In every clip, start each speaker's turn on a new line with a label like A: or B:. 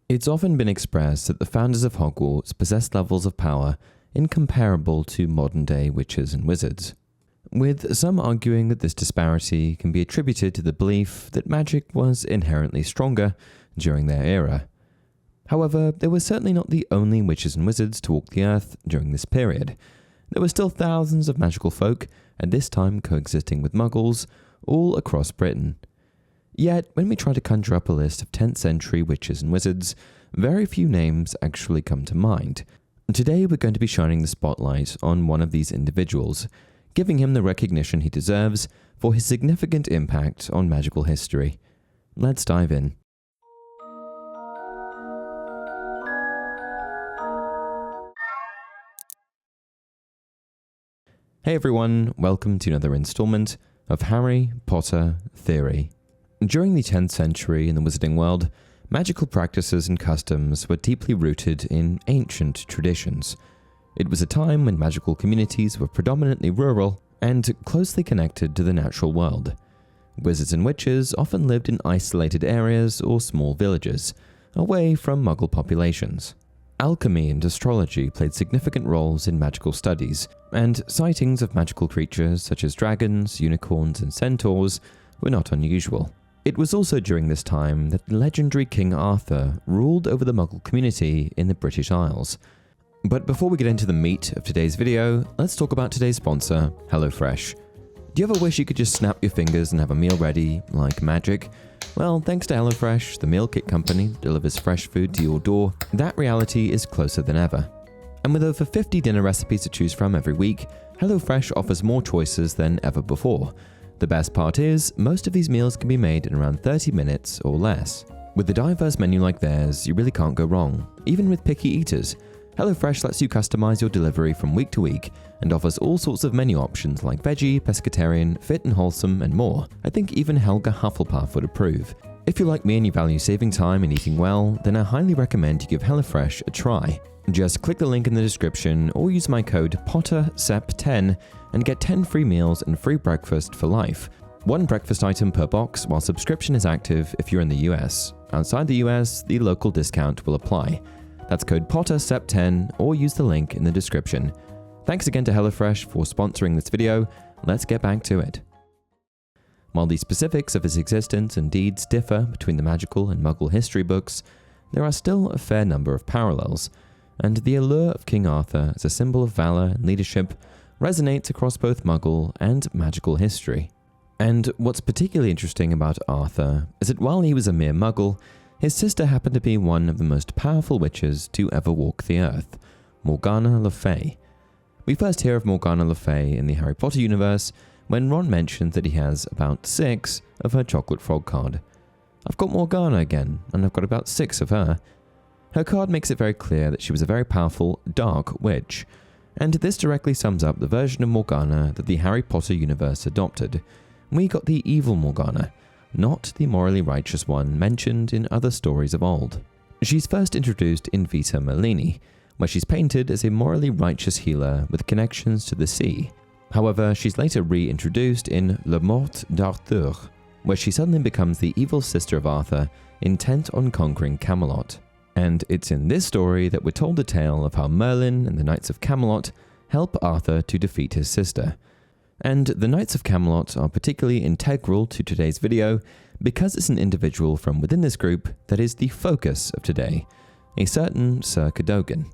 A: It's often been expressed that the founders of Hogwarts possessed levels of power incomparable to modern-day witches and wizards, with some arguing that this disparity can be attributed to the belief that magic was inherently stronger during their era. However, they were certainly not the only witches and wizards to walk the earth during this period. There were still thousands of magical folk, at this time coexisting with muggles, all across Britain. Yet, when we try to conjure up a list of 10th century witches and wizards, very few names actually come to mind. Today we're going to be shining the spotlight on one of these individuals, giving him the recognition he deserves for his significant impact on magical history. Let's dive in. Hey everyone, welcome to another installment of Harry Potter Theory. During the 10th century in the wizarding world, magical practices and customs were deeply rooted in ancient traditions. It was a time when magical communities were predominantly rural and closely connected to the natural world. Wizards and witches often lived in isolated areas or small villages, away from Muggle populations. Alchemy and astrology played significant roles in magical studies, and sightings of magical creatures such as dragons, unicorns, and centaurs were not unusual. It was also during this time that the legendary King Arthur ruled over the Muggle community in the British Isles. But before we get into the meat of today's video, let's talk about today's sponsor, HelloFresh. Do you ever wish you could just snap your fingers and have a meal ready, like magic? Well, thanks to HelloFresh, the meal kit company that delivers fresh food to your door, that reality is closer than ever. And with over 50 dinner recipes to choose from every week, HelloFresh offers more choices than ever before. The best part is, most of these meals can be made in around 30 minutes or less. With a diverse menu like theirs, you really can't go wrong, even with picky eaters. HelloFresh lets you customize your delivery from week to week and offers all sorts of menu options like veggie, pescatarian, fit and wholesome, and more. I think even Helga Hufflepuff would approve. If you're like me and you value saving time and eating well, then I highly recommend you give HelloFresh a try. Just click the link in the description or use my code POTTERSEP10 and get 10 free meals and free breakfast for life. One breakfast item per box while subscription is active if you're in the US. Outside the US, the local discount will apply. That's code POTTERSEP10 or use the link in the description. Thanks again to HelloFresh for sponsoring this video. Let's get back to it. While the specifics of his existence and deeds differ between the magical and Muggle history books, there are still a fair number of parallels, and the allure of King Arthur as a symbol of valor and leadership resonates across both Muggle and magical history. And what's particularly interesting about Arthur is that while he was a mere Muggle, his sister happened to be one of the most powerful witches to ever walk the earth, Morgana Le Fay. We first hear of Morgana Le Fay in the Harry Potter universe when Ron mentions that he has about 6 of her chocolate frog card. I've got Morgana again, and I've got about 6 of her. Her card makes it very clear that she was a very powerful, dark witch, and this directly sums up the version of Morgana that the Harry Potter universe adopted. We got the evil Morgana, not the morally righteous one mentioned in other stories of old. She's first introduced in Vita Merlini, where she's painted as a morally righteous healer with connections to the sea. However, she's later reintroduced in Le Morte d'Arthur, where she suddenly becomes the evil sister of Arthur, intent on conquering Camelot. And it's in this story that we're told the tale of how Merlin and the Knights of Camelot help Arthur to defeat his sister. And the Knights of Camelot are particularly integral to today's video because it's an individual from within this group that is the focus of today, a certain Sir Cadogan.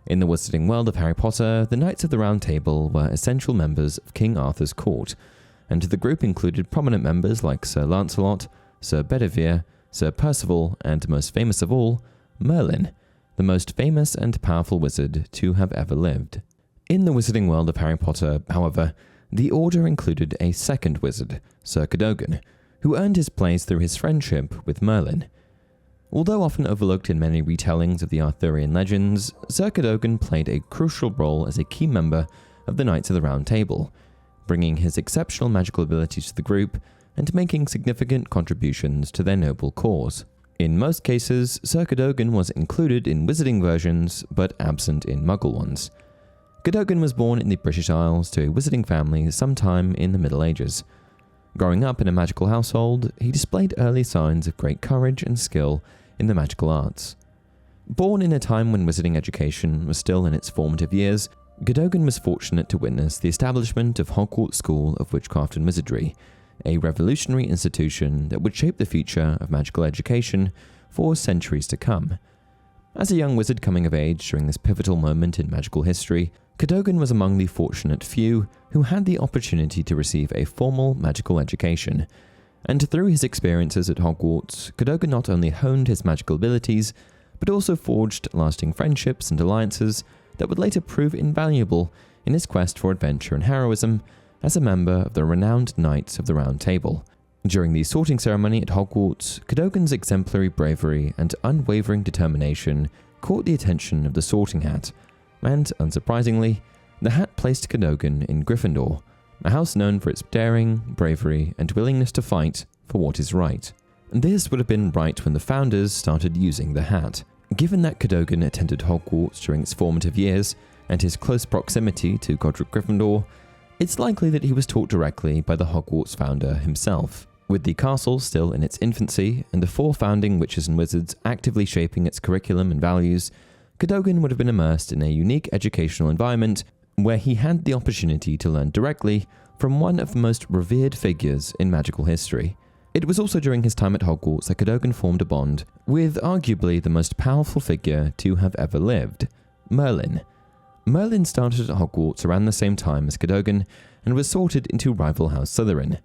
A: In the wizarding world of Harry Potter, the Knights of the Round Table were essential members of King Arthur's court, and the group included prominent members like Sir Lancelot, Sir Bedivere, Sir Percival, and most famous of all, Merlin, the most famous and powerful wizard to have ever lived. In the wizarding world of Harry Potter, however, the Order included a second wizard, Sir Cadogan, who earned his place through his friendship with Merlin. Although often overlooked in many retellings of the Arthurian legends, Sir Cadogan played a crucial role as a key member of the Knights of the Round Table, bringing his exceptional magical abilities to the group and making significant contributions to their noble cause. In most cases, Sir Cadogan was included in wizarding versions, but absent in Muggle ones. Cadogan was born in the British Isles to a wizarding family sometime in the Middle Ages. Growing up in a magical household, he displayed early signs of great courage and skill in the magical arts. Born in a time when wizarding education was still in its formative years, Cadogan was fortunate to witness the establishment of Hogwarts School of Witchcraft and Wizardry, a revolutionary institution that would shape the future of magical education for centuries to come. As a young wizard coming of age during this pivotal moment in magical history, Cadogan was among the fortunate few who had the opportunity to receive a formal magical education. And through his experiences at Hogwarts, Cadogan not only honed his magical abilities, but also forged lasting friendships and alliances that would later prove invaluable in his quest for adventure and heroism as a member of the renowned Knights of the Round Table. During the sorting ceremony at Hogwarts, Cadogan's exemplary bravery and unwavering determination caught the attention of the Sorting Hat, and, unsurprisingly, the hat placed Cadogan in Gryffindor, a house known for its daring, bravery, and willingness to fight for what is right. This would have been right when the founders started using the hat. Given that Cadogan attended Hogwarts during its formative years, and his close proximity to Godric Gryffindor, it's likely that he was taught directly by the Hogwarts founder himself. With the castle still in its infancy, and the 4 founding witches and wizards actively shaping its curriculum and values, Cadogan would have been immersed in a unique educational environment where he had the opportunity to learn directly from one of the most revered figures in magical history. It was also during his time at Hogwarts that Cadogan formed a bond with arguably the most powerful figure to have ever lived, Merlin. Merlin started at Hogwarts around the same time as Cadogan and was sorted into rival House Slytherin.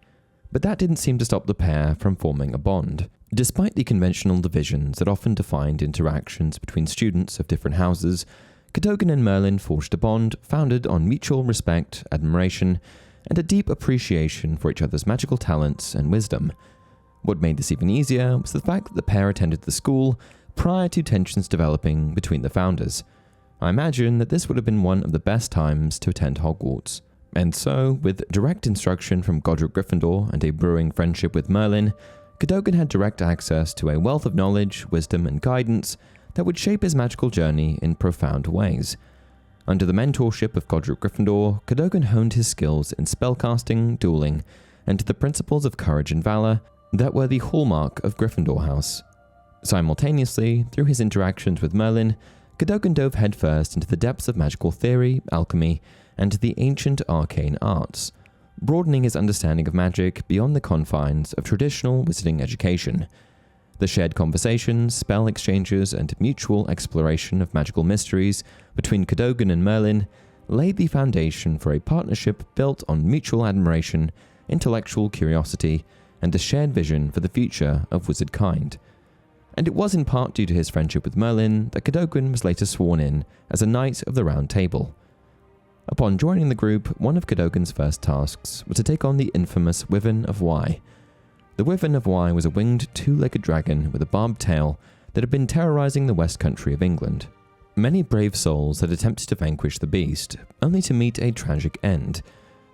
A: But that didn't seem to stop the pair from forming a bond. Despite the conventional divisions that often defined interactions between students of different houses, Cadogan and Merlin forged a bond founded on mutual respect, admiration, and a deep appreciation for each other's magical talents and wisdom. What made this even easier was the fact that the pair attended the school prior to tensions developing between the founders. I imagine that this would have been one of the best times to attend Hogwarts. And so, with direct instruction from Godric Gryffindor and a brewing friendship with Merlin, Cadogan had direct access to a wealth of knowledge, wisdom, and guidance that would shape his magical journey in profound ways. Under the mentorship of Godric Gryffindor, Cadogan honed his skills in spellcasting, dueling, and the principles of courage and valor that were the hallmark of Gryffindor House. Simultaneously, through his interactions with Merlin, Cadogan dove headfirst into the depths of magical theory, alchemy, and the ancient arcane arts, broadening his understanding of magic beyond the confines of traditional wizarding education. The shared conversations, spell exchanges, and mutual exploration of magical mysteries between Cadogan and Merlin laid the foundation for a partnership built on mutual admiration, intellectual curiosity, and a shared vision for the future of wizard kind. And it was in part due to his friendship with Merlin that Cadogan was later sworn in as a Knight of the Round Table. Upon joining the group, one of Cadogan's first tasks was to take on the infamous Wyvern of Wye. The Wyvern of Wye was a winged, 2-legged dragon with a barbed tail that had been terrorizing the west country of England. Many brave souls had attempted to vanquish the beast, only to meet a tragic end,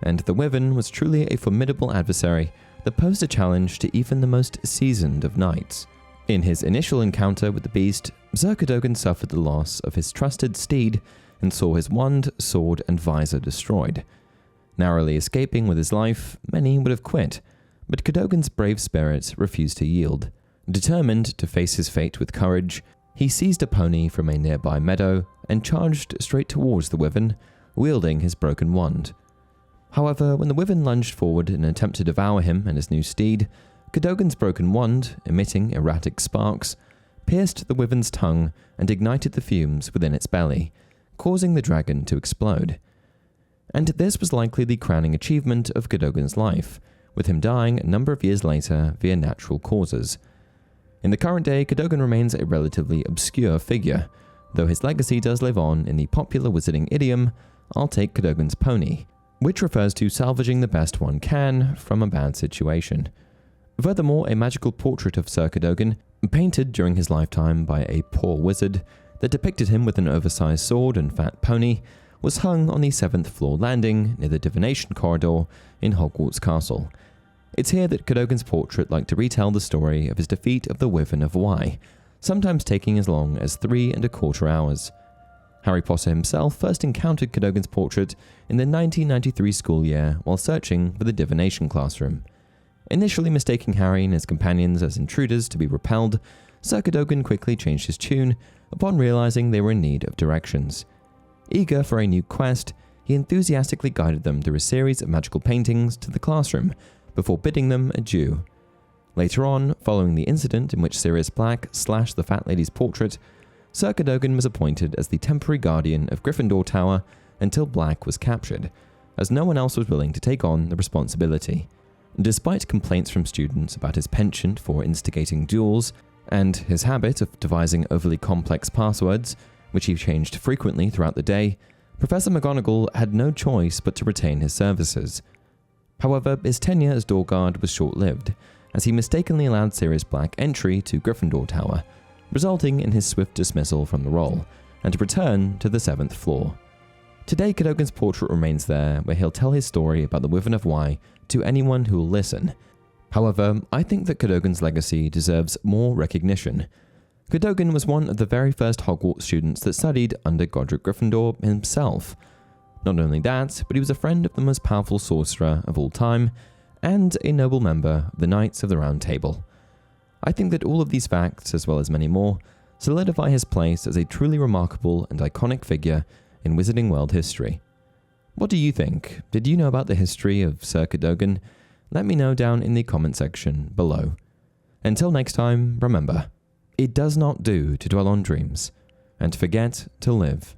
A: and the Wyvern was truly a formidable adversary that posed a challenge to even the most seasoned of knights. In his initial encounter with the beast, Sir Cadogan suffered the loss of his trusted steed and saw his wand, sword, and visor destroyed. Narrowly escaping with his life, many would have quit, but Cadogan's brave spirit refused to yield. Determined to face his fate with courage, he seized a pony from a nearby meadow and charged straight towards the Wyvern, wielding his broken wand. However, when the Wyvern lunged forward in an attempt to devour him and his new steed, Cadogan's broken wand, emitting erratic sparks, pierced the Wyvern's tongue and ignited the fumes within its belly, causing the dragon to explode. And this was likely the crowning achievement of Cadogan's life, with him dying a number of years later via natural causes. In the current day, Cadogan remains a relatively obscure figure, though his legacy does live on in the popular wizarding idiom, "I'll take Cadogan's pony," which refers to salvaging the best one can from a bad situation. Furthermore, a magical portrait of Sir Cadogan, painted during his lifetime by a poor wizard, that depicted him with an oversized sword and fat pony, was hung on the 7th floor landing near the divination corridor in Hogwarts Castle. It's here that Cadogan's portrait liked to retell the story of his defeat of the Wyvern of Wye, sometimes taking as long as 3¼ hours. Harry Potter himself first encountered Cadogan's portrait in the 1993 school year while searching for the divination classroom. Initially mistaking Harry and his companions as intruders to be repelled, Sir Cadogan quickly changed his tune upon realizing they were in need of directions. Eager for a new quest, he enthusiastically guided them through a series of magical paintings to the classroom before bidding them adieu. Later on, following the incident in which Sirius Black slashed the fat lady's portrait, Sir Cadogan was appointed as the temporary guardian of Gryffindor Tower until Black was captured, as no one else was willing to take on the responsibility. Despite complaints from students about his penchant for instigating duels and his habit of devising overly complex passwords, which he changed frequently throughout the day, Professor McGonagall had no choice but to retain his services. However, his tenure as door guard was short-lived, as he mistakenly allowed Sirius Black entry to Gryffindor Tower, resulting in his swift dismissal from the role, and return to the 7th floor. Today, Cadogan's portrait remains there, where he'll tell his story about the Wyvern of Wye to anyone who will listen. However, I think that Cadogan's legacy deserves more recognition. Cadogan was one of the very first Hogwarts students that studied under Godric Gryffindor himself. Not only that, but he was a friend of the most powerful sorcerer of all time, and a noble member of the Knights of the Round Table. I think that all of these facts, as well as many more, solidify his place as a truly remarkable and iconic figure in Wizarding World history. What do you think? Did you know about the history of Sir Cadogan? Let me know down in the comment section below. Until next time, remember, it does not do to dwell on dreams and forget to live